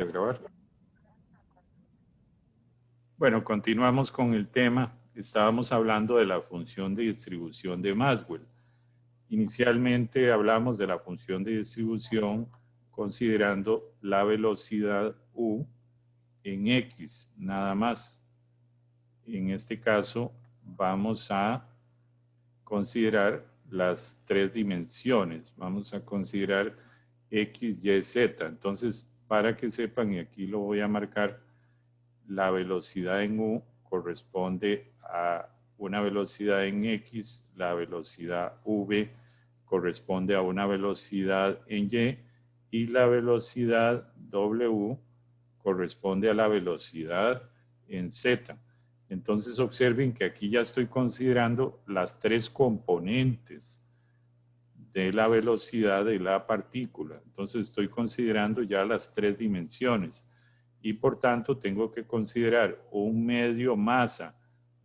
Voy a grabar. Bueno, continuamos con el tema. Estábamos hablando de la función de distribución de Maxwell. Inicialmente hablamos de la función de distribución considerando la velocidad U en X, nada más. En este caso vamos a considerar las tres dimensiones. Vamos a considerar X, Y, Z. Entonces, para que sepan, y aquí lo voy a marcar, la velocidad en U corresponde a una velocidad en X, la velocidad V corresponde a una velocidad en Y la velocidad W corresponde a la velocidad en Z. Entonces observen que aquí ya estoy considerando las tres componentes de la velocidad de la partícula. Entonces estoy considerando ya las tres dimensiones y por tanto tengo que considerar un medio masa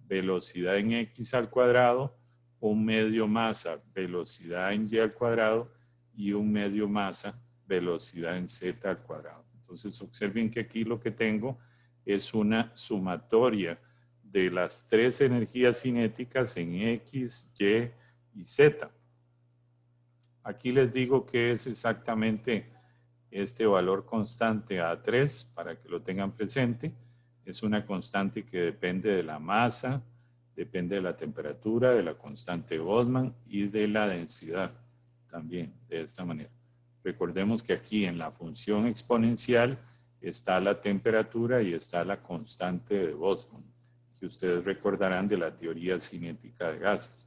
velocidad en X al cuadrado, un medio masa velocidad en Y al cuadrado y un medio masa velocidad en Z al cuadrado. Entonces observen que aquí lo que tengo es una sumatoria de las tres energías cinéticas en X, Y y Z. Aquí les digo que es exactamente este valor constante A3 para que lo tengan presente. Es una constante que depende de la masa, depende de la temperatura, de la constante de Boltzmann y de la densidad también, de esta manera. Recordemos que aquí en la función exponencial está la temperatura y está la constante de Boltzmann, que ustedes recordarán de la teoría cinética de gases.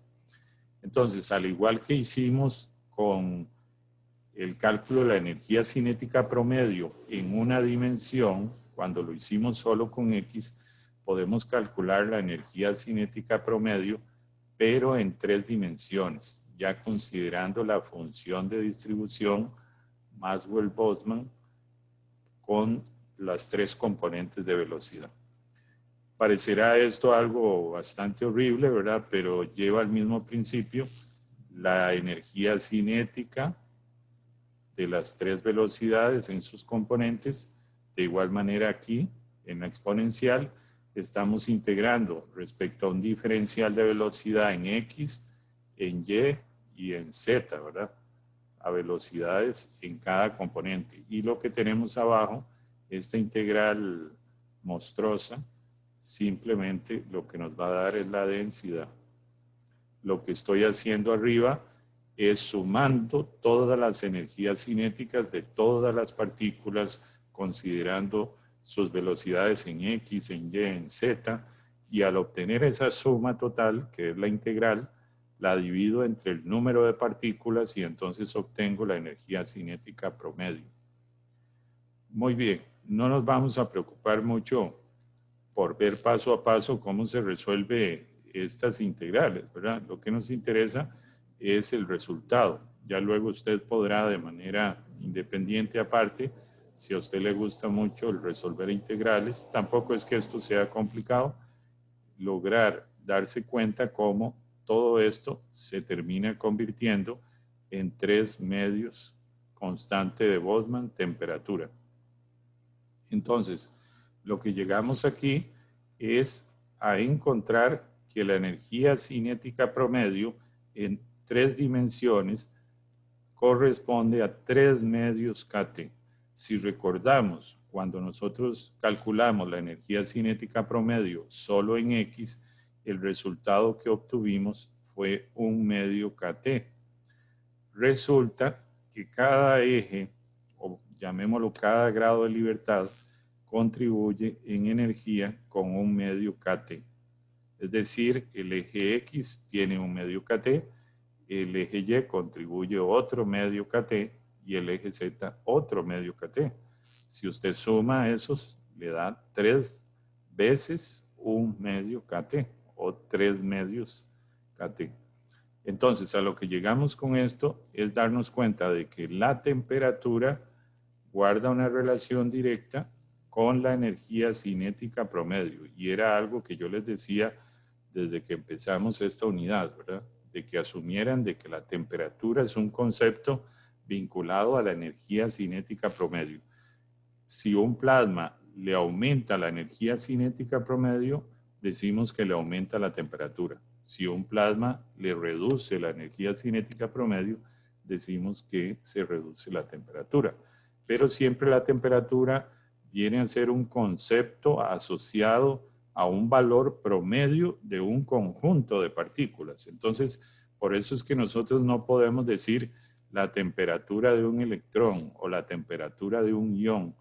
Entonces, al igual que hicimos con el cálculo de la energía cinética promedio en una dimensión, cuando lo hicimos solo con X, podemos calcular la energía cinética promedio, pero en tres dimensiones, ya considerando la función de distribución Maxwell-Boltzmann con las tres componentes de velocidad. Parecerá esto algo bastante horrible, ¿verdad? Pero lleva al mismo principio. La energía cinética de las tres velocidades en sus componentes. De igual manera aquí, en la exponencial, estamos integrando respecto a un diferencial de velocidad en X, en Y y en Z, ¿verdad? A velocidades en cada componente. Y lo que tenemos abajo, esta integral monstruosa, simplemente lo que nos va a dar es la densidad. Lo que estoy haciendo arriba es sumando todas las energías cinéticas de todas las partículas, considerando sus velocidades en X, en Y, en Z, y al obtener esa suma total, que es la integral, la divido entre el número de partículas y entonces obtengo la energía cinética promedio. Muy bien, no nos vamos a preocupar mucho por ver paso a paso cómo se resuelve estas integrales, ¿verdad? Lo que nos interesa es el resultado. Ya luego usted podrá de manera independiente aparte, si a usted le gusta mucho el resolver integrales, tampoco es que esto sea complicado, lograr darse cuenta cómo todo esto se termina convirtiendo en tres medios constante de Boltzmann, temperatura. Entonces, lo que llegamos aquí es a encontrar que la energía cinética promedio en tres dimensiones corresponde a 3 medios kT. Si recordamos, cuando nosotros calculamos la energía cinética promedio solo en X, el resultado que obtuvimos fue 1 medio kT. Resulta que cada eje, o llamémoslo cada grado de libertad, contribuye en energía con 1 medio kT. Es decir, el eje X tiene 1 medio kT, el eje Y contribuye otro medio kT y el eje Z otro medio kT. Si usted suma esos, le da 3 veces 1 medio kT o 3 medios kT. Entonces, a lo que llegamos con esto es darnos cuenta de que la temperatura guarda una relación directa con la energía cinética promedio. Y era algo que yo les decía desde que empezamos esta unidad, ¿verdad? De que asumieran de que la temperatura es un concepto vinculado a la energía cinética promedio. Si un plasma le aumenta la energía cinética promedio, decimos que le aumenta la temperatura. Si un plasma le reduce la energía cinética promedio, decimos que se reduce la temperatura. Pero siempre la temperatura viene a ser un concepto asociado a un valor promedio de un conjunto de partículas. Entonces, por eso es que nosotros no podemos decir la temperatura de un electrón o la temperatura de un ion,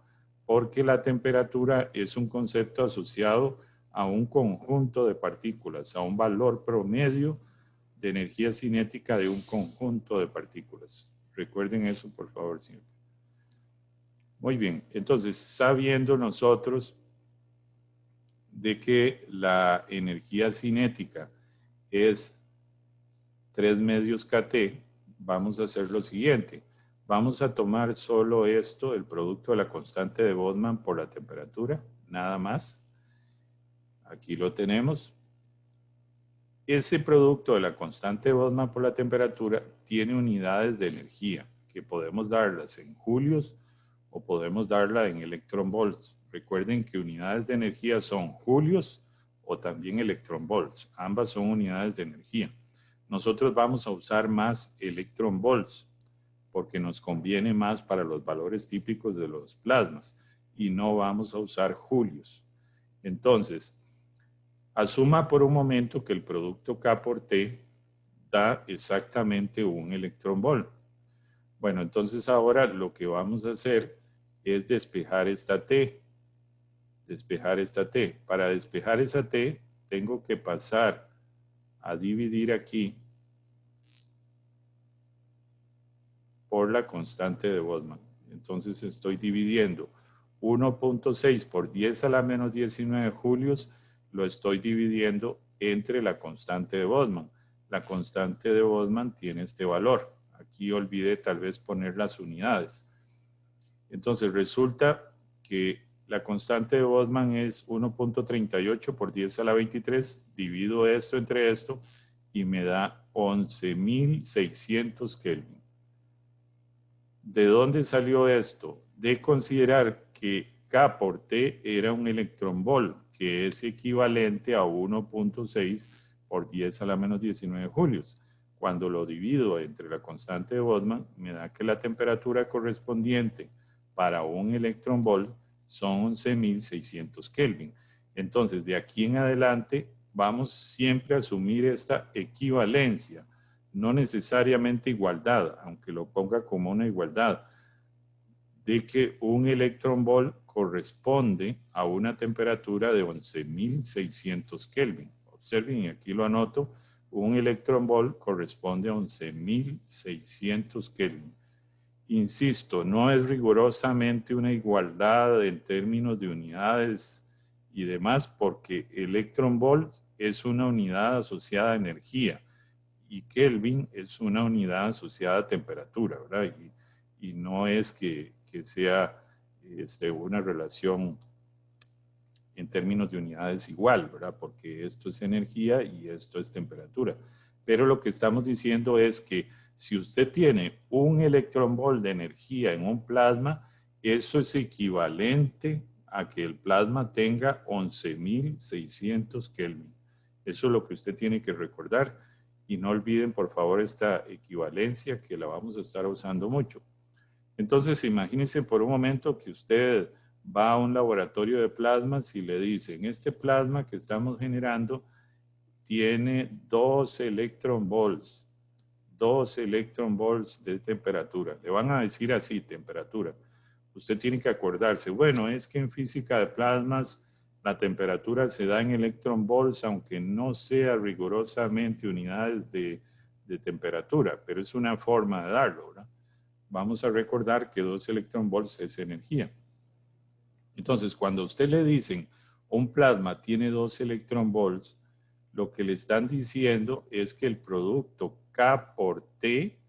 porque la temperatura es un concepto asociado a un conjunto de partículas, a un valor promedio de energía cinética de un conjunto de partículas. Recuerden eso, por favor, siempre. Muy bien, entonces, sabiendo nosotros de que la energía cinética es 3 medios kT, vamos a hacer lo siguiente. Vamos a tomar solo esto, el producto de la constante de Boltzmann por la temperatura, nada más. Aquí lo tenemos. Ese producto de la constante de Boltzmann por la temperatura tiene unidades de energía, que podemos darlas en julios o podemos darla en electronvolts. Recuerden que unidades de energía son julios o también electronvolts. Ambas son unidades de energía. Nosotros vamos a usar más electronvolts porque nos conviene más para los valores típicos de los plasmas y no vamos a usar julios. Entonces, asuma por un momento que el producto K por T da exactamente un electronvolt. Bueno, entonces ahora lo que vamos a hacer es despejar esta T. Despejar esta T. Para despejar esa T, tengo que pasar a dividir aquí por la constante de Boltzmann. Entonces estoy dividiendo 1.6 por 10 a la menos 19 julios, lo estoy dividiendo entre la constante de Boltzmann. La constante de Boltzmann tiene este valor. Aquí olvidé tal vez poner las unidades. Entonces resulta que la constante de Boltzmann es 1.38 por 10 a la 23. Divido esto entre esto y me da 11.600 Kelvin. ¿De dónde salió esto? De considerar que K por T era un electronvolt, que es equivalente a 1.6 por 10 a la menos 19 julios. Cuando lo divido entre la constante de Boltzmann, me da que la temperatura correspondiente para un electronvolt son 11.600 Kelvin. Entonces, de aquí en adelante, vamos siempre a asumir esta equivalencia. No necesariamente igualdad, aunque lo ponga como una igualdad, de que un electronvolt corresponde a una temperatura de 11.600 Kelvin. Observen, y aquí lo anoto, un electronvolt corresponde a 11.600 Kelvin. Insisto, no es rigurosamente una igualdad en términos de unidades y demás, porque electronvolt es una unidad asociada a energía y Kelvin es una unidad asociada a temperatura, ¿verdad? Y no es que sea una relación en términos de unidades igual, ¿verdad? Porque esto es energía y esto es temperatura. Pero lo que estamos diciendo es que si usted tiene un electronvolt de energía en un plasma, eso es equivalente a que el plasma tenga 11.600 Kelvin. Eso es lo que usted tiene que recordar. Y no olviden, por favor, esta equivalencia que la vamos a estar usando mucho. Entonces, imagínense por un momento que usted va a un laboratorio de plasmas y le dicen, este plasma que estamos generando tiene 2 electronvolts de temperatura. Le van a decir así, temperatura. Usted tiene que acordarse, bueno, es que en física de plasmas la temperatura se da en electronvolts, aunque no sea rigurosamente unidades de temperatura, pero es una forma de darlo, ¿verdad? Vamos a recordar que 2 electronvolts es energía. Entonces, cuando a usted le dicen un plasma tiene 2 electronvolts, lo que le están diciendo es que el producto K por T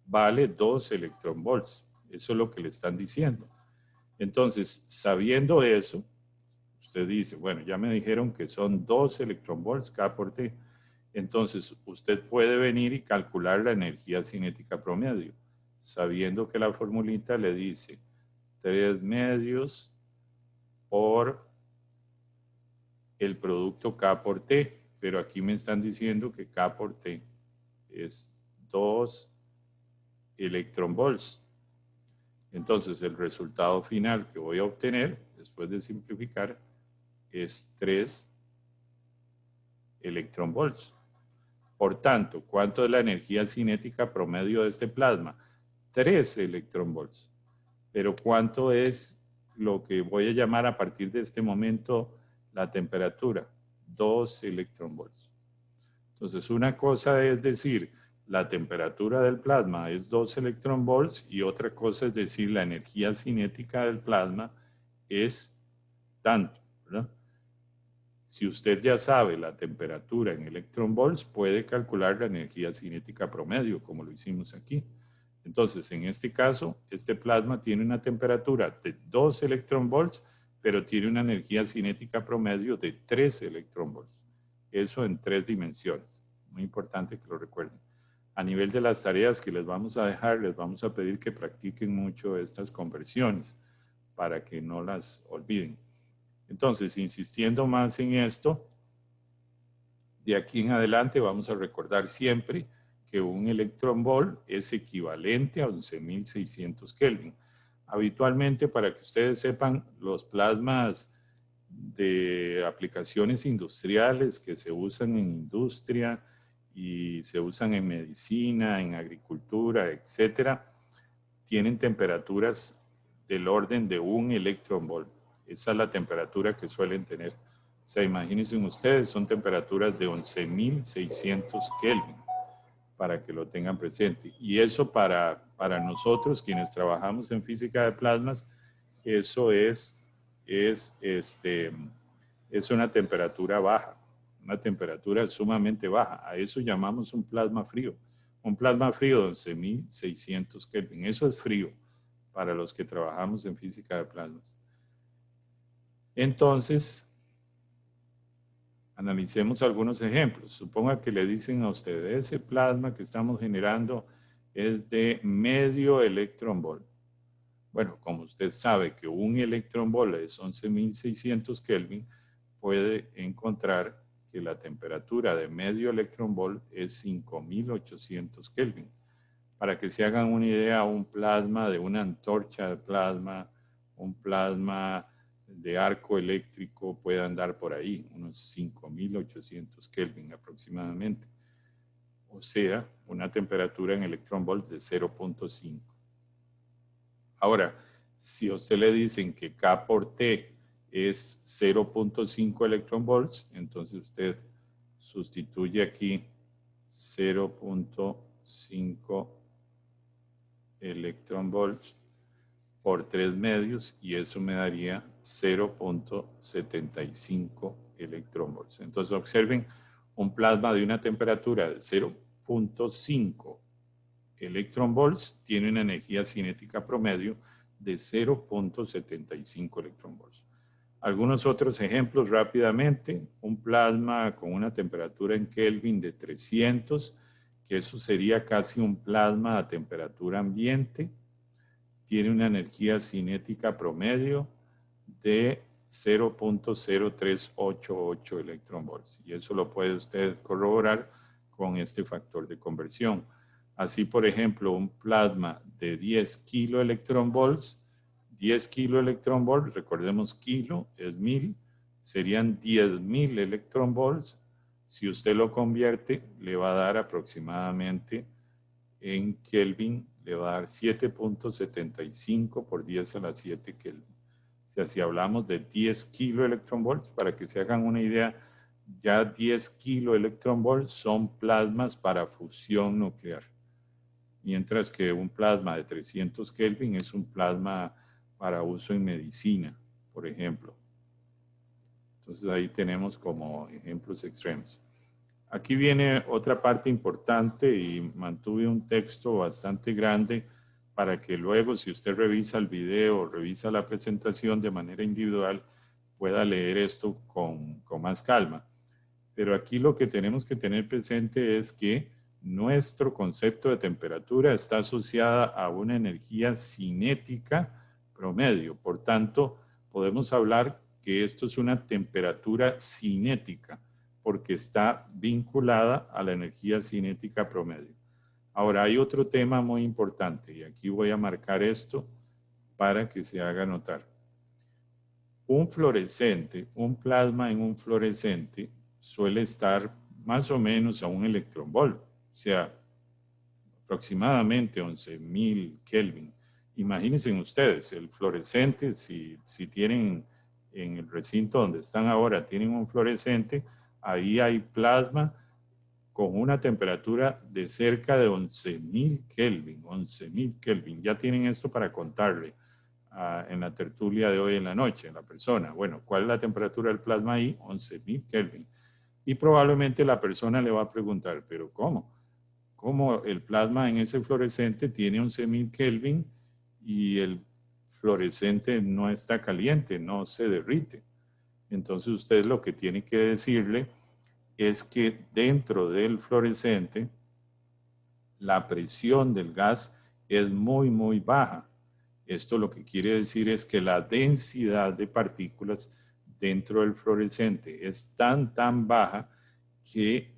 vale 2 electronvolts. Eso es lo que le están diciendo. Entonces, sabiendo eso, usted dice, bueno, ya me dijeron que son 2 electronvolts K por T. Entonces, usted puede venir y calcular la energía cinética promedio, sabiendo que la formulita le dice 3 medios por el producto K por T, pero aquí me están diciendo que K por T es 2 electronvolts. Entonces el resultado final que voy a obtener después de simplificar es 3 electronvolts. Por tanto, ¿cuánto es la energía cinética promedio de este plasma? 3 electronvolts. Pero ¿cuánto es lo que voy a llamar a partir de este momento la temperatura? 2 electronvolts. Entonces, una cosa es decir, la temperatura del plasma es 2 electronvolts y otra cosa es decir, la energía cinética del plasma es tanto, ¿verdad? Si usted ya sabe la temperatura en electronvolts, puede calcular la energía cinética promedio, como lo hicimos aquí. Entonces, en este caso, este plasma tiene una temperatura de 2 electronvolts, pero tiene una energía cinética promedio de 3 electronvolts. Eso en 3 dimensiones. Muy importante que lo recuerden. A nivel de las tareas que les vamos a dejar, les vamos a pedir que practiquen mucho estas conversiones para que no las olviden. Entonces, insistiendo más en esto, de aquí en adelante vamos a recordar siempre que un electronvolt es equivalente a 11.600 Kelvin. Habitualmente, para que ustedes sepan, los plasmas de aplicaciones industriales que se usan en industria y se usan en medicina, en agricultura, etcétera, tienen temperaturas del orden de 1 electronvolt. Esa es la temperatura que suelen tener. O sea, imagínense ustedes, son temperaturas de 11.600 Kelvin, para que lo tengan presente. Y eso para nosotros, quienes trabajamos en física de plasmas, eso es una temperatura baja, una temperatura sumamente baja. A eso llamamos un plasma frío. Un plasma frío de 11.600 Kelvin. Eso es frío para los que trabajamos en física de plasmas. Entonces, analicemos algunos ejemplos. Suponga que le dicen a usted, ese plasma que estamos generando es de medio electronvolt. Bueno, como usted sabe que un electronvolt es 11.600 Kelvin, puede encontrar que la temperatura de medio electronvolt es 5.800 Kelvin. Para que se hagan una idea, un plasma de una antorcha de plasma, un plasma de arco eléctrico puede andar por ahí, unos 5.800 Kelvin aproximadamente. O sea, una temperatura en electronvolts de 0.5. Ahora, si a usted le dicen que K por T es 0.5 electronvolts, entonces usted sustituye aquí 0.5 electronvolts por 3 medios y eso me daría 0.75 electronvolts. Entonces observen, un plasma de una temperatura de 0.5 electronvolts tiene una energía cinética promedio de 0.75 electronvolts. Algunos otros ejemplos rápidamente, un plasma con una temperatura en Kelvin de 300, que eso sería casi un plasma a temperatura ambiente, tiene una energía cinética promedio de 0.0388 electronvolts. Y eso lo puede usted corroborar con este factor de conversión. Así, por ejemplo, un plasma de 10 kiloelectronvolts, 10 kiloelectronvolts, recordemos kilo es 1000, serían 10.000 electronvolts. Si usted lo convierte, le va a dar aproximadamente en Kelvin, le va a dar 7.75 por 10 a la 7 Kelvin. O sea, si hablamos de 10 kiloelectronvolts, para que se hagan una idea, ya 10 kiloelectronvolts son plasmas para fusión nuclear. Mientras que un plasma de 300 Kelvin es un plasma para uso en medicina, por ejemplo. Entonces ahí tenemos como ejemplos extremos. Aquí viene otra parte importante y mantuve un texto bastante grande para que luego, si usted revisa el video o revisa la presentación de manera individual, pueda leer esto con más calma. Pero aquí lo que tenemos que tener presente es que nuestro concepto de temperatura está asociada a una energía cinética promedio. Por tanto, podemos hablar que esto es una temperatura cinética, porque está vinculada a la energía cinética promedio. Ahora, hay otro tema muy importante, y aquí voy a marcar esto para que se haga notar. Un fluorescente, un plasma en un fluorescente, suele estar más o menos a 1 electronvolt, o sea, aproximadamente 11.000 Kelvin. Imagínense ustedes, el fluorescente, si tienen en el recinto donde están ahora, tienen un fluorescente, ahí hay plasma con una temperatura de cerca de 11.000 Kelvin, 11.000 Kelvin. Ya tienen esto para contarle en la tertulia de hoy en la noche, en la persona. Bueno, ¿cuál es la temperatura del plasma ahí? 11.000 Kelvin. Y probablemente la persona le va a preguntar, ¿pero cómo? ¿Cómo el plasma en ese fluorescente tiene 11.000 Kelvin y el fluorescente no está caliente, no se derrite? Entonces usted lo que tiene que decirle es que dentro del fluorescente la presión del gas es muy, muy baja. Esto lo que quiere decir es que la densidad de partículas dentro del fluorescente es tan baja que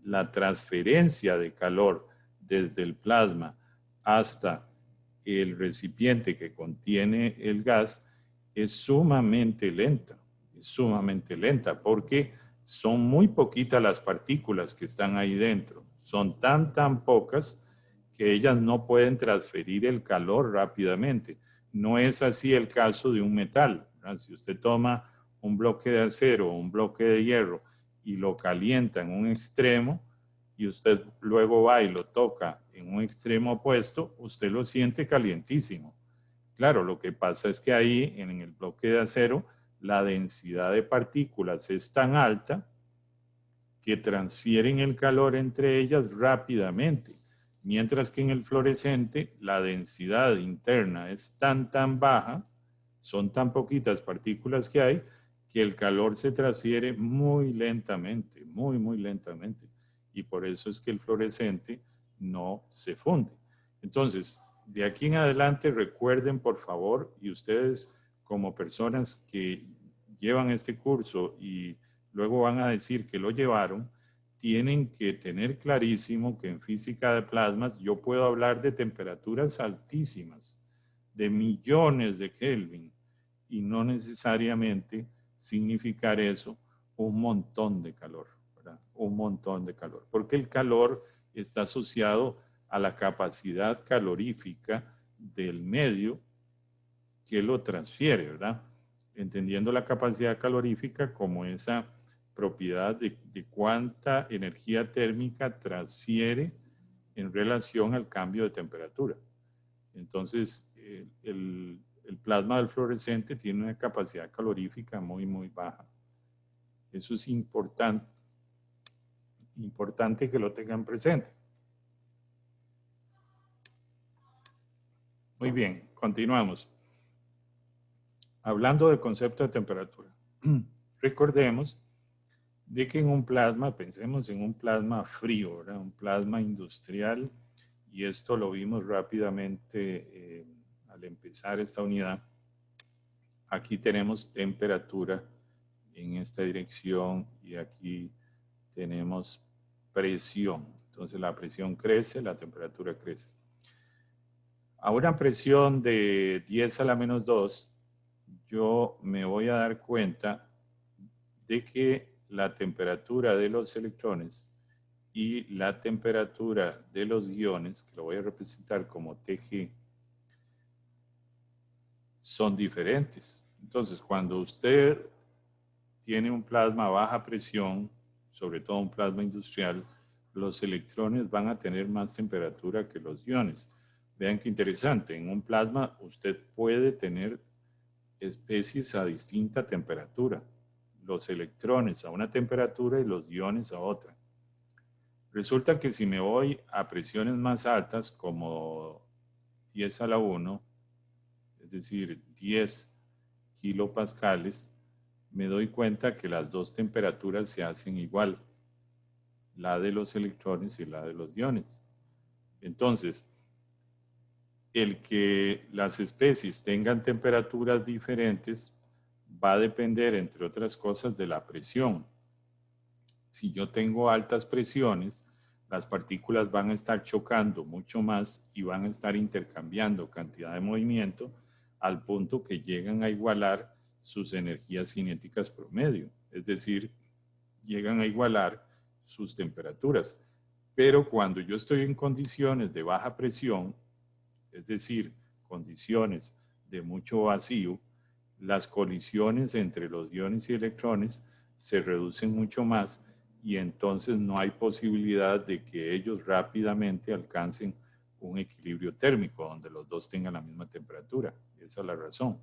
la transferencia de calor desde el plasma hasta el recipiente que contiene el gas es sumamente lenta porque son muy poquitas las partículas que están ahí dentro. Son tan pocas que ellas no pueden transferir el calor rápidamente. No es así el caso de un metal, ¿verdad? Si usted toma un bloque de acero o un bloque de hierro y lo calienta en un extremo y usted luego va y lo toca en un extremo opuesto, usted lo siente calientísimo. Claro, lo que pasa es que ahí en el bloque de acero la densidad de partículas es tan alta que transfieren el calor entre ellas rápidamente, mientras que en el fluorescente la densidad interna es tan baja, son tan poquitas partículas que hay, que el calor se transfiere muy lentamente, muy lentamente. Y por eso es que el fluorescente no se funde. Entonces, de aquí en adelante recuerden, por favor, y ustedes como personas que llevan este curso y luego van a decir que lo llevaron, tienen que tener clarísimo que en física de plasmas yo puedo hablar de temperaturas altísimas, de millones de Kelvin, y no necesariamente significar eso un montón de calor, ¿verdad? Un montón de calor, porque el calor está asociado a la capacidad calorífica del medio que lo transfiere, ¿verdad? Entendiendo la capacidad calorífica como esa propiedad de cuánta energía térmica transfiere en relación al cambio de temperatura. Entonces, el plasma del fluorescente tiene una capacidad calorífica muy baja. Eso es importante que lo tengan presente. Muy bien, continuamos. Hablando del concepto de temperatura, recordemos de que en un plasma, pensemos en un plasma frío, ¿verdad? Un plasma industrial, y esto lo vimos rápidamente al empezar esta unidad. Aquí tenemos temperatura en esta dirección y aquí tenemos presión. Entonces la presión crece, la temperatura crece. A una presión de 10 a la menos 2, yo me voy a dar cuenta de que la temperatura de los electrones y la temperatura de los iones, que lo voy a representar como TG, son diferentes. Entonces, cuando usted tiene un plasma a baja presión, sobre todo un plasma industrial, los electrones van a tener más temperatura que los iones. Vean qué interesante, en un plasma usted puede tener especies a distinta temperatura. Los electrones a una temperatura y los iones a otra. Resulta que si me voy a presiones más altas, como 10 a la 1, es decir, 10 kilopascales, me doy cuenta que las dos temperaturas se hacen igual, la de los electrones y la de los iones. Entonces, el que las especies tengan temperaturas diferentes va a depender, entre otras cosas, de la presión. Si yo tengo altas presiones, las partículas van a estar chocando mucho más y van a estar intercambiando cantidad de movimiento al punto que llegan a igualar sus energías cinéticas promedio. Es decir, llegan a igualar sus temperaturas. Pero cuando yo estoy en condiciones de baja presión, es decir, condiciones de mucho vacío, las colisiones entre los iones y electrones se reducen mucho más y entonces no hay posibilidad de que ellos rápidamente alcancen un equilibrio térmico donde los dos tengan la misma temperatura. Esa es la razón.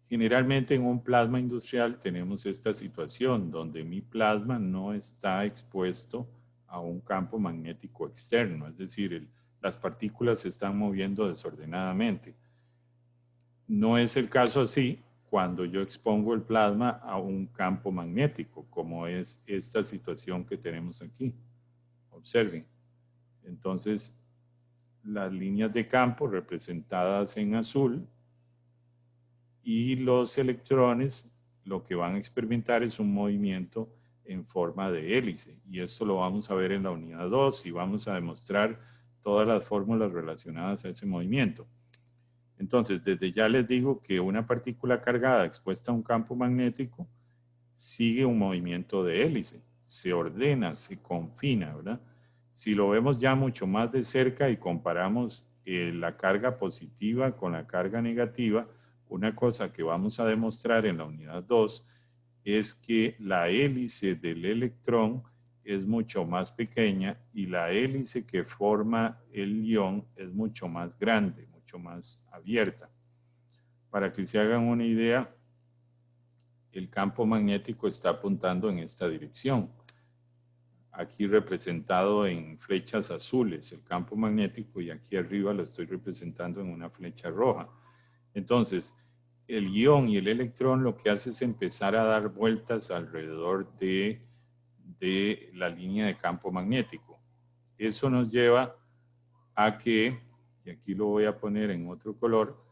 Generalmente en un plasma industrial tenemos esta situación donde mi plasma no está expuesto a un campo magnético externo, es decir, las partículas se están moviendo desordenadamente. No es el caso así cuando yo expongo el plasma a un campo magnético, como es esta situación que tenemos aquí. Observen. Entonces, las líneas de campo representadas en azul y los electrones lo que van a experimentar es un movimiento en forma de hélice. Y esto lo vamos a ver en la unidad 2 y vamos a demostrar todas las fórmulas relacionadas a ese movimiento. Entonces, desde ya les digo que una partícula cargada expuesta a un campo magnético sigue un movimiento de hélice, se ordena, se confina, ¿verdad? Si lo vemos ya mucho más de cerca y comparamos la carga positiva con la carga negativa, una cosa que vamos a demostrar en la unidad 2 es que la hélice del electrón es mucho más pequeña y la hélice que forma el ion es mucho más grande, mucho más abierta. Para que se hagan una idea, el campo magnético está apuntando en esta dirección. Aquí representado en flechas azules el campo magnético y aquí arriba lo estoy representando en una flecha roja. Entonces, el ion y el electrón lo que hace es empezar a dar vueltas alrededor de la línea de campo magnético. Eso nos lleva a que, y aquí lo voy a poner en otro color,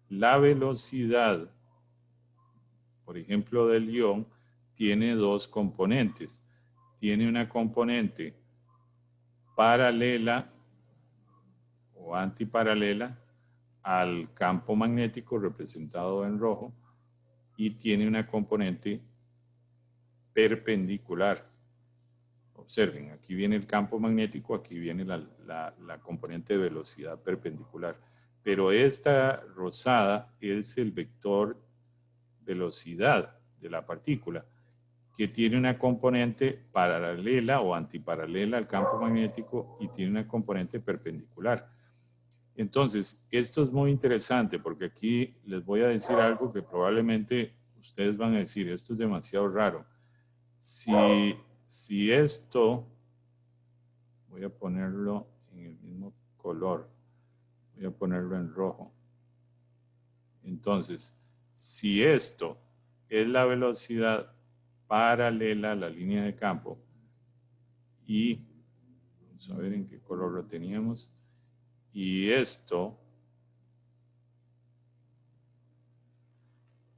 la velocidad, por ejemplo, del ion tiene dos componentes. Tiene una componente paralela o antiparalela al campo magnético representado en rojo y tiene una componente perpendicular. Observen, aquí viene el campo magnético, aquí viene la componente de velocidad perpendicular. Pero esta rosada es el vector velocidad de la partícula, que tiene una componente paralela o antiparalela al campo magnético y tiene una componente perpendicular. Entonces, esto es muy interesante porque aquí les voy a decir algo que probablemente ustedes van a decir, esto es demasiado raro. Si esto, voy a ponerlo en el mismo color, voy a ponerlo en rojo. Entonces, si esto es la velocidad paralela a la línea de campo y, vamos a ver en qué color lo teníamos, y esto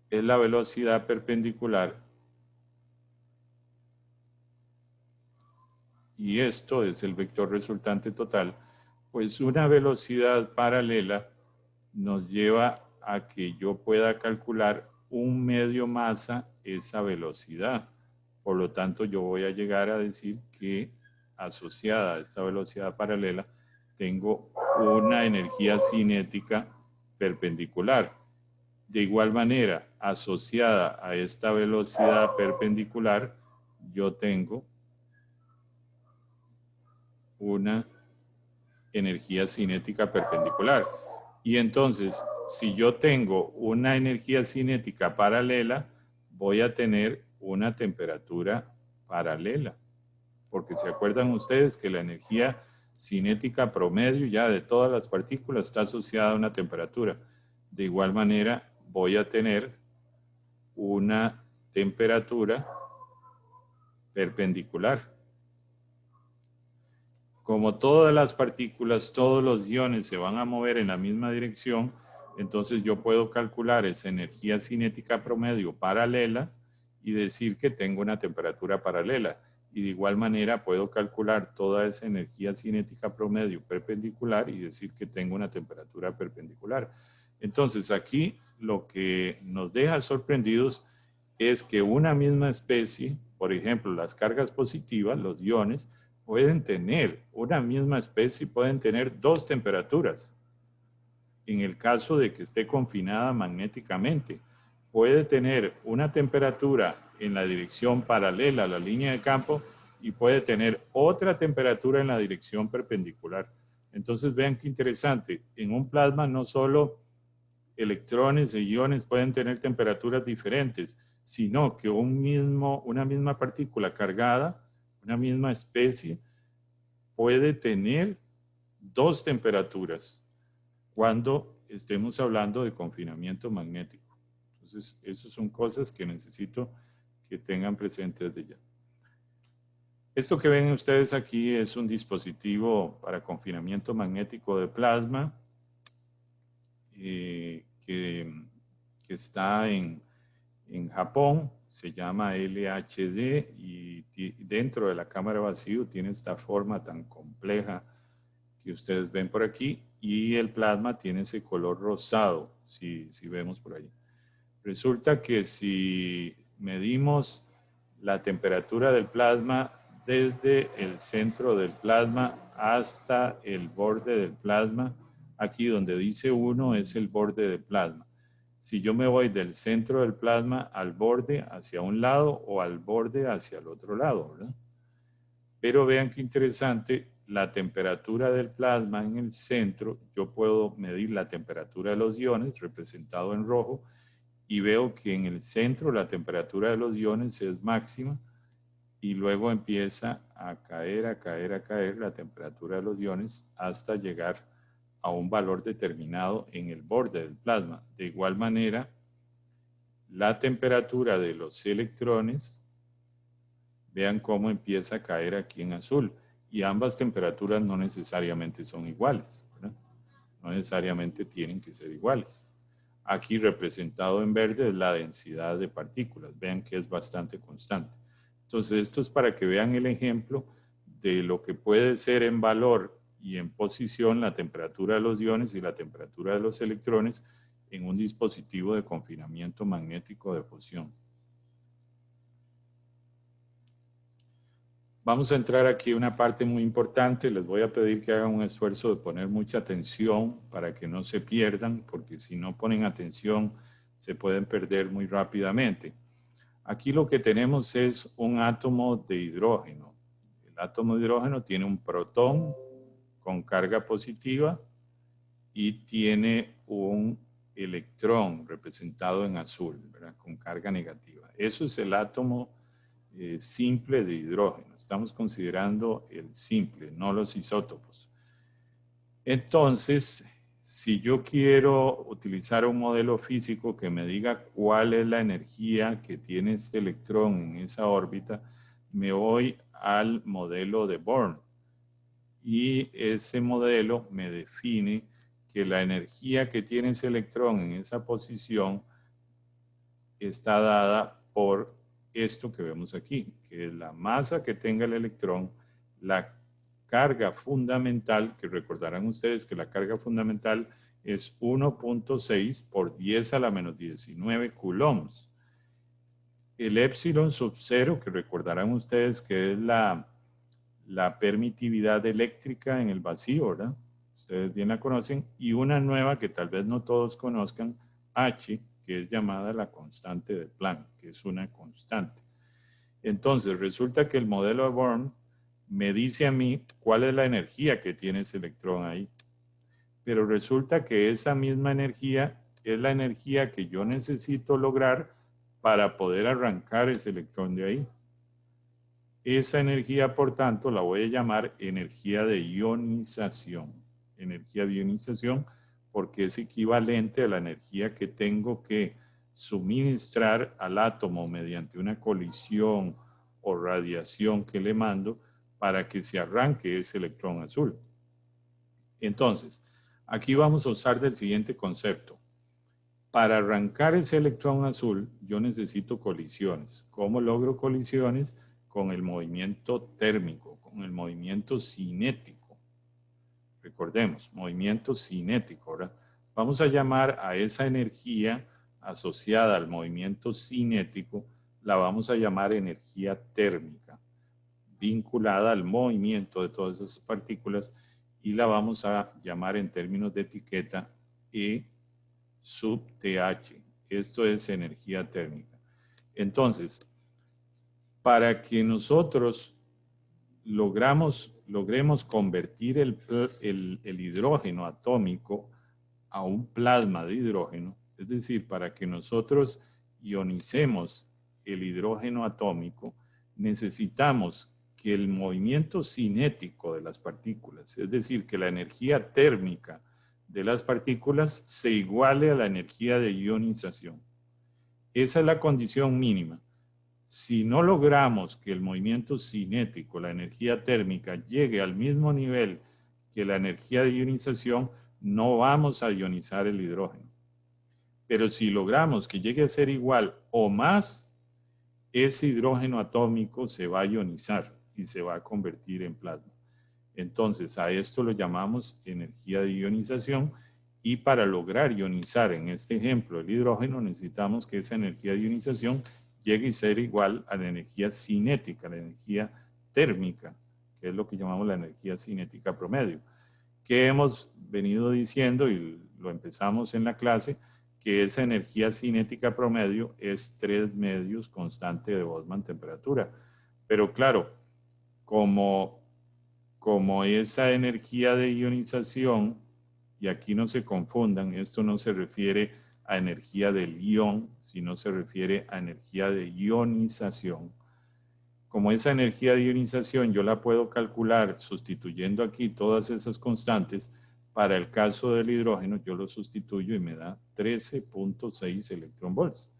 es la velocidad perpendicular y esto es el vector resultante total, pues una velocidad paralela nos lleva a que yo pueda calcular un medio masa esa velocidad. Por lo tanto, yo voy a llegar a decir que asociada a esta velocidad paralela tengo una energía cinética perpendicular. De igual manera, asociada a esta velocidad perpendicular, yo tengo una energía cinética perpendicular. Y entonces, si yo tengo una energía cinética paralela, voy a tener una temperatura paralela. Porque se acuerdan ustedes que la energía cinética promedio ya de todas las partículas está asociada a una temperatura. De igual manera, voy a tener una temperatura perpendicular. como todas las partículas, todos los iones se van a mover en la misma dirección, entonces yo puedo calcular esa energía cinética promedio paralela y decir que tengo una temperatura paralela. Y de igual manera puedo calcular toda esa energía cinética promedio perpendicular y decir que tengo una temperatura perpendicular. Entonces aquí lo que nos deja sorprendidos es que una misma especie, por ejemplo, las cargas positivas, los iones, pueden tener, una misma especie pueden tener dos temperaturas. En el caso de que esté confinada magnéticamente, puede tener una temperatura en la dirección paralela a la línea de campo y puede tener otra temperatura en la dirección perpendicular. Entonces vean qué interesante, en un plasma no solo electrones e iones pueden tener temperaturas diferentes, sino que una misma partícula cargada, una misma especie, puede tener dos temperaturas cuando estemos hablando de confinamiento magnético. Entonces, esas son cosas que necesito que tengan presentes desde ya. Esto que ven ustedes aquí es un dispositivo para confinamiento magnético de plasma que está en Japón, se llama LHD y dentro de la cámara vacío tiene esta forma tan compleja que ustedes ven por aquí y el plasma tiene ese color rosado, si vemos por ahí. Resulta que si medimos la temperatura del plasma desde el centro del plasma hasta el borde del plasma, aquí donde dice 1 es el borde del plasma. Si yo me voy del centro del plasma al borde hacia un lado o al borde hacia el otro lado, ¿verdad? Pero vean qué interesante, la temperatura del plasma en el centro, yo puedo medir la temperatura de los iones, representado en rojo, y veo que en el centro la temperatura de los iones es máxima y luego empieza a caer la temperatura de los iones hasta llegar a un valor determinado en el borde del plasma. De igual manera, la temperatura de los electrones, vean cómo empieza a caer aquí en azul. Y ambas temperaturas no necesariamente son iguales, ¿verdad? No necesariamente tienen que ser iguales. Aquí representado en verde es la densidad de partículas. Vean que es bastante constante. Entonces, esto es para que vean el ejemplo de lo que puede ser en valor y en posición la temperatura de los iones y la temperatura de los electrones en un dispositivo de confinamiento magnético de fusión. Vamos a entrar aquí a una parte muy importante. Les voy a pedir que hagan un esfuerzo de poner mucha atención para que no se pierdan, porque si no ponen atención se pueden perder muy rápidamente. Aquí lo que tenemos es un átomo de hidrógeno. El átomo de hidrógeno tiene un protón con carga positiva y tiene un electrón representado en azul, ¿verdad? Con carga negativa. Eso es el átomo simple de hidrógeno. Estamos considerando el simple, no los isótopos. Entonces, si yo quiero utilizar un modelo físico que me diga cuál es la energía que tiene este electrón en esa órbita, me voy al modelo de Born. Y ese modelo me define que la energía que tiene ese electrón en esa posición está dada por esto que vemos aquí, que es la masa que tenga el electrón, la carga fundamental, que recordarán ustedes que la carga fundamental es 1.6 por 10 a la menos 19 coulombs. El épsilon sub 0, que recordarán ustedes que es la permitividad eléctrica en el vacío, ¿verdad? Ustedes bien la conocen. Y una nueva que tal vez no todos conozcan, H, que es llamada la constante de Planck, que es una constante. Entonces, resulta que el modelo de Born me dice a mí cuál es la energía que tiene ese electrón ahí. Pero resulta que esa misma energía es la energía que yo necesito lograr para poder arrancar ese electrón de ahí. Esa energía, por tanto, la voy a llamar energía de ionización. Energía de ionización porque es equivalente a la energía que tengo que suministrar al átomo mediante una colisión o radiación que le mando para que se arranque ese electrón azul. Entonces, aquí vamos a usar del siguiente concepto. Para arrancar ese electrón azul, yo necesito colisiones. ¿Cómo logro colisiones? Con el movimiento térmico, con el movimiento cinético. Recordemos, movimiento cinético, ¿verdad? Vamos a llamar a esa energía asociada al movimiento cinético, la vamos a llamar energía térmica, vinculada al movimiento de todas esas partículas, y la vamos a llamar en términos de etiqueta E sub TH. Esto es energía térmica. Entonces, para que nosotros logremos convertir el hidrógeno atómico a un plasma de hidrógeno, es decir, para que nosotros ionicemos el hidrógeno atómico, necesitamos que el movimiento cinético de las partículas, es decir, que la energía térmica de las partículas se iguale a la energía de ionización. Esa es la condición mínima. Si no logramos que el movimiento cinético, la energía térmica, llegue al mismo nivel que la energía de ionización, no vamos a ionizar el hidrógeno. Pero si logramos que llegue a ser igual o más, ese hidrógeno atómico se va a ionizar y se va a convertir en plasma. Entonces, a esto lo llamamos energía de ionización, y para lograr ionizar, en este ejemplo, el hidrógeno, necesitamos que esa energía de ionización llegue a ser igual a la energía cinética, la energía térmica, que es lo que llamamos la energía cinética promedio, que hemos venido diciendo y lo empezamos en la clase, que esa energía cinética promedio es 3 medios constante de Boltzmann temperatura. Pero claro, como esa energía de ionización, y aquí no se confundan, esto no se refiere a energía del ion, sino se refiere a energía de ionización. Como esa energía de ionización yo la puedo calcular sustituyendo aquí todas esas constantes, para el caso del hidrógeno yo lo sustituyo y me da 13.6 electronvolts.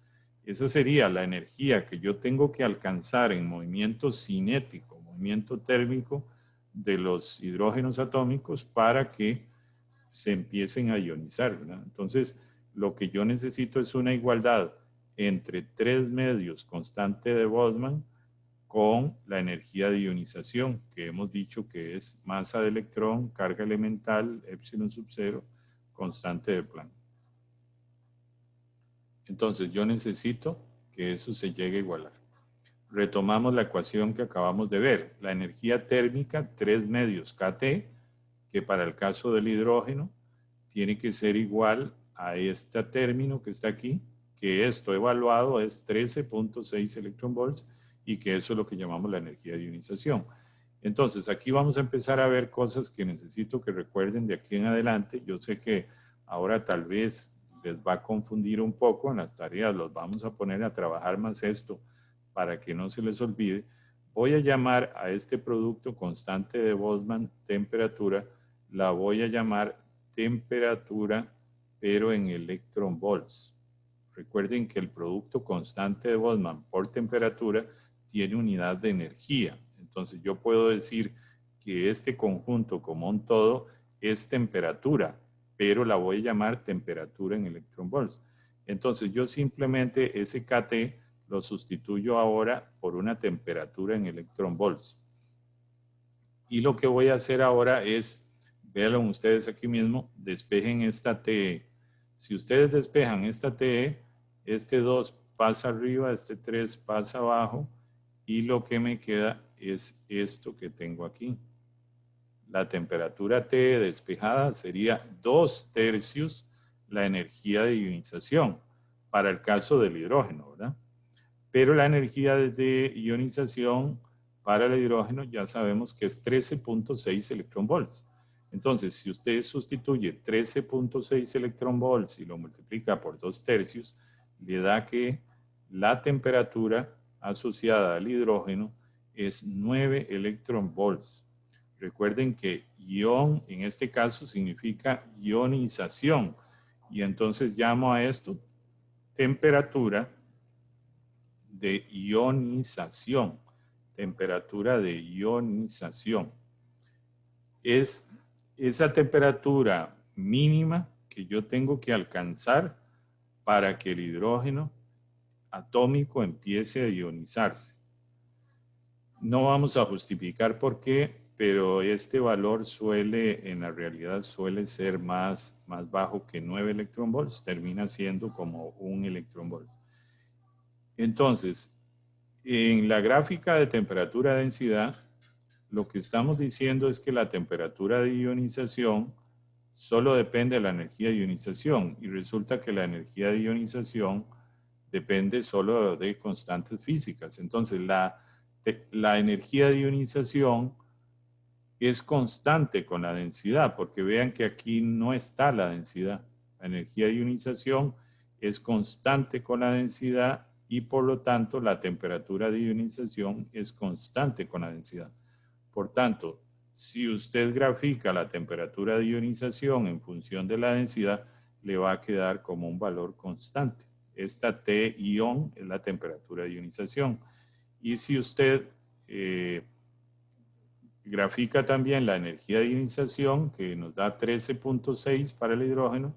Esa sería la energía que yo tengo que alcanzar en movimiento cinético, movimiento térmico de los hidrógenos atómicos para que se empiecen a ionizar, ¿verdad? Entonces, lo que yo necesito es una igualdad entre 3 medios constante de Boltzmann con la energía de ionización, que hemos dicho que es masa de electrón, carga elemental, epsilon sub 0, constante de Planck. Entonces, yo necesito que eso se llegue a igualar. Retomamos la ecuación que acabamos de ver. La energía térmica, 3 medios kT, que para el caso del hidrógeno tiene que ser igual a este término que está aquí, que esto evaluado es 13.6 electronvolts, y que eso es lo que llamamos la energía de ionización. Entonces, aquí vamos a empezar a ver cosas que necesito que recuerden de aquí en adelante. Yo sé que ahora tal vez les va a confundir un poco en las tareas, los vamos a poner a trabajar más esto para que no se les olvide. Voy a llamar a este producto constante de Boltzmann temperatura, la voy a llamar temperatura, pero en electronvolts. Recuerden que el producto constante de Boltzmann por temperatura tiene unidad de energía. Entonces yo puedo decir que este conjunto como un todo es temperatura, pero la voy a llamar temperatura en electronvolts. Entonces yo simplemente ese kT lo sustituyo ahora por una temperatura en electronvolts. Y lo que voy a hacer ahora es, véanlo ustedes aquí mismo, despejen esta TE. Si ustedes despejan esta TE, este 2 pasa arriba, este 3 pasa abajo, y lo que me queda es esto que tengo aquí. La temperatura T despejada sería 2/3 la energía de ionización para el caso del hidrógeno, ¿verdad? Pero la energía de ionización para el hidrógeno ya sabemos que es 13.6 electronvolts. Entonces, si usted sustituye 13.6 electronvolts y lo multiplica por 2/3, le da que la temperatura asociada al hidrógeno es 9 electronvolts. Recuerden que ion en este caso significa ionización, y entonces llamo a esto temperatura de ionización. temperatura de ionización. Es esa temperatura mínima que yo tengo que alcanzar para que el hidrógeno atómico empiece a ionizarse. No vamos a justificar por qué, pero este valor en la realidad suele ser más bajo que 9 electronvolts, termina siendo como 1 electronvolt. Entonces, en la gráfica de temperatura-densidad, lo que estamos diciendo es que la temperatura de ionización solo depende de la energía de ionización, y resulta que la energía de ionización depende solo de constantes físicas. Entonces, la energía de ionización es constante con la densidad, porque vean que aquí no está la densidad. La energía de ionización es constante con la densidad y por lo tanto la temperatura de ionización es constante con la densidad. Por tanto, si usted grafica la temperatura de ionización en función de la densidad, le va a quedar como un valor constante. Esta T-ion es la temperatura de ionización. Y si usted grafica también la energía de ionización, que nos da 13.6 para el hidrógeno,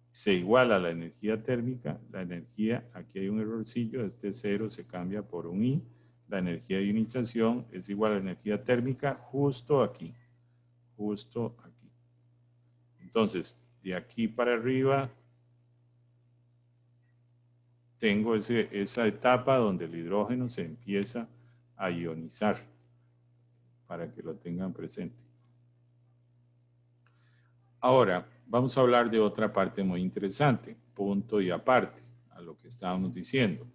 se iguala a la energía térmica. La energía, aquí hay un errorcillo, este 0 se cambia por un I. La energía de ionización es igual a la energía térmica justo aquí. Justo aquí. Entonces, de aquí para arriba, tengo esa etapa donde el hidrógeno se empieza a ionizar, para que lo tengan presente. Ahora, vamos a hablar de otra parte muy interesante, punto y aparte a lo que estábamos diciendo.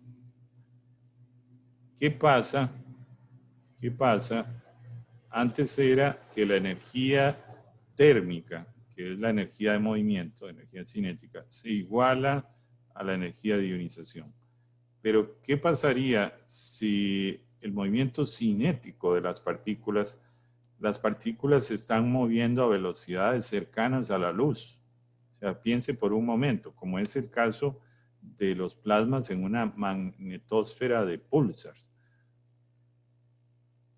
¿Qué pasa? ¿Qué pasa? Antes era que la energía térmica, que es la energía de movimiento, energía cinética, se iguala a la energía de ionización. Pero, ¿qué pasaría si el movimiento cinético de las partículas se están moviendo a velocidades cercanas a la luz? O sea, piense por un momento, como es el caso de los plasmas en una magnetosfera de púlsars.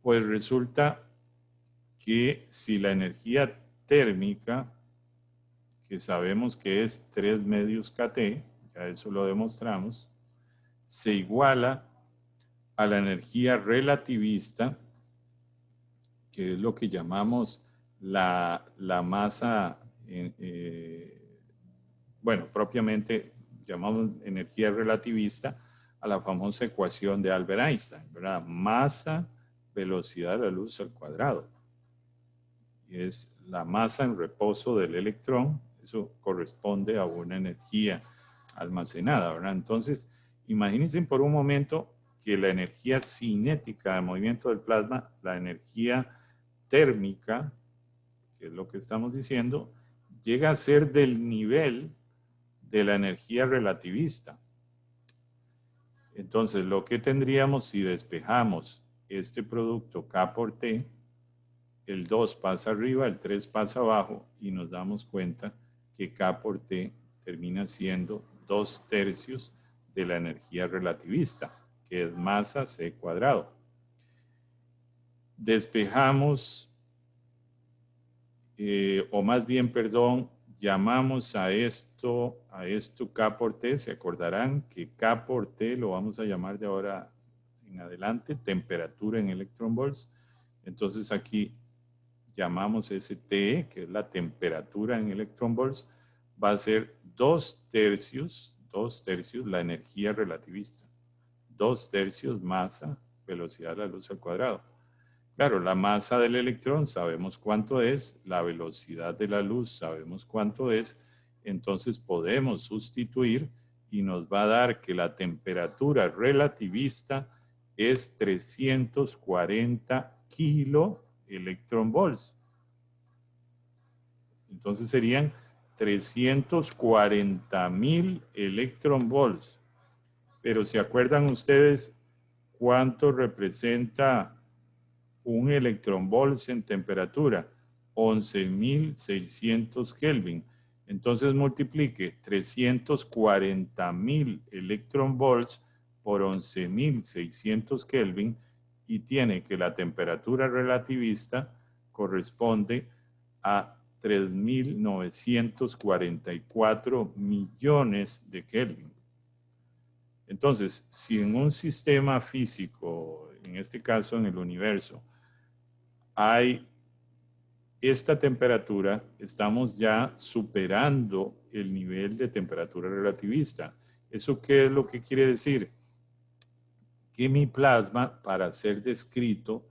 Pues resulta que si la energía térmica, que sabemos que es 3 medios kT, ya eso lo demostramos, se iguala a la energía relativista, que es lo que llamamos la masa, bueno, propiamente llamamos energía relativista a la famosa ecuación de Albert Einstein, ¿verdad? Masa, velocidad de la luz al cuadrado. Y es la masa en reposo del electrón, eso corresponde a una energía almacenada, ¿verdad? Entonces, imagínense por un momento que la energía cinética de movimiento del plasma, la energía térmica, que es lo que estamos diciendo, llega a ser del nivel de la energía relativista. Entonces, lo que tendríamos si despejamos este producto K por T, el 2 pasa arriba, el 3 pasa abajo y nos damos cuenta que K por T termina siendo 2/3 de la energía relativista, que es masa C cuadrado. Despejamos, o más bien, perdón, llamamos a esto K por T. Se acordarán que K por T lo vamos a llamar de ahora en adelante temperatura en electronvolts. Entonces aquí llamamos ese T, que es la temperatura en electronvolts, va a ser 2/3 la energía relativista. 2/3 masa, velocidad de la luz al cuadrado. Claro, la masa del electrón sabemos cuánto es, la velocidad de la luz sabemos cuánto es, entonces podemos sustituir y nos va a dar que la temperatura relativista es 340 kiloelectronvolts. Entonces serían 340,000 electronvolts. Pero ¿se acuerdan ustedes cuánto representa un electronvolts en temperatura? 11.600 Kelvin. Entonces multiplique 340,000 electronvolts por 11.600 Kelvin y tiene que la temperatura relativista corresponde a 3.944 millones de Kelvin. Entonces, si en un sistema físico, en este caso en el universo, hay esta temperatura, estamos ya superando el nivel de temperatura relativista. ¿Eso qué es lo que quiere decir? Que mi plasma, para ser descrito,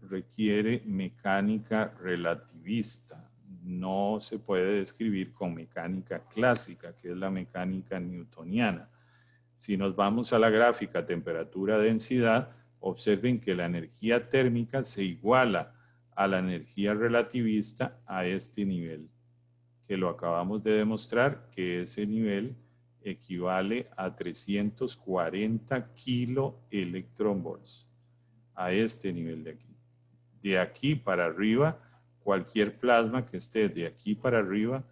requiere mecánica relativista. No se puede describir con mecánica clásica, que es la mecánica newtoniana. Si nos vamos a la gráfica temperatura-densidad, observen que la energía térmica se iguala a la energía relativista a este nivel, que lo acabamos de demostrar, que ese nivel equivale a 340 kiloelectronvolts, a este nivel de aquí. De aquí para arriba, cualquier plasma que esté de aquí para arriba,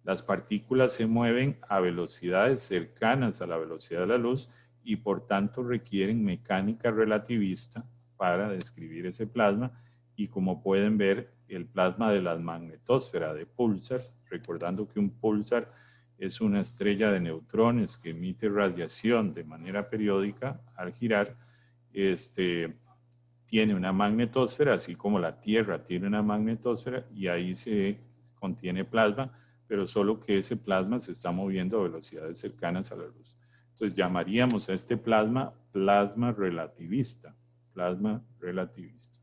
las partículas se mueven a velocidades cercanas a la velocidad de la luz y por tanto requieren mecánica relativista para describir ese plasma. Y como pueden ver, el plasma de la magnetosfera de pulsars, recordando que un pulsar es una estrella de neutrones que emite radiación de manera periódica al girar, tiene una magnetosfera, así como la Tierra tiene una magnetosfera, y ahí se contiene plasma, pero solo que ese plasma se está moviendo a velocidades cercanas a la luz. Entonces llamaríamos a este plasma plasma relativista. Plasma relativista.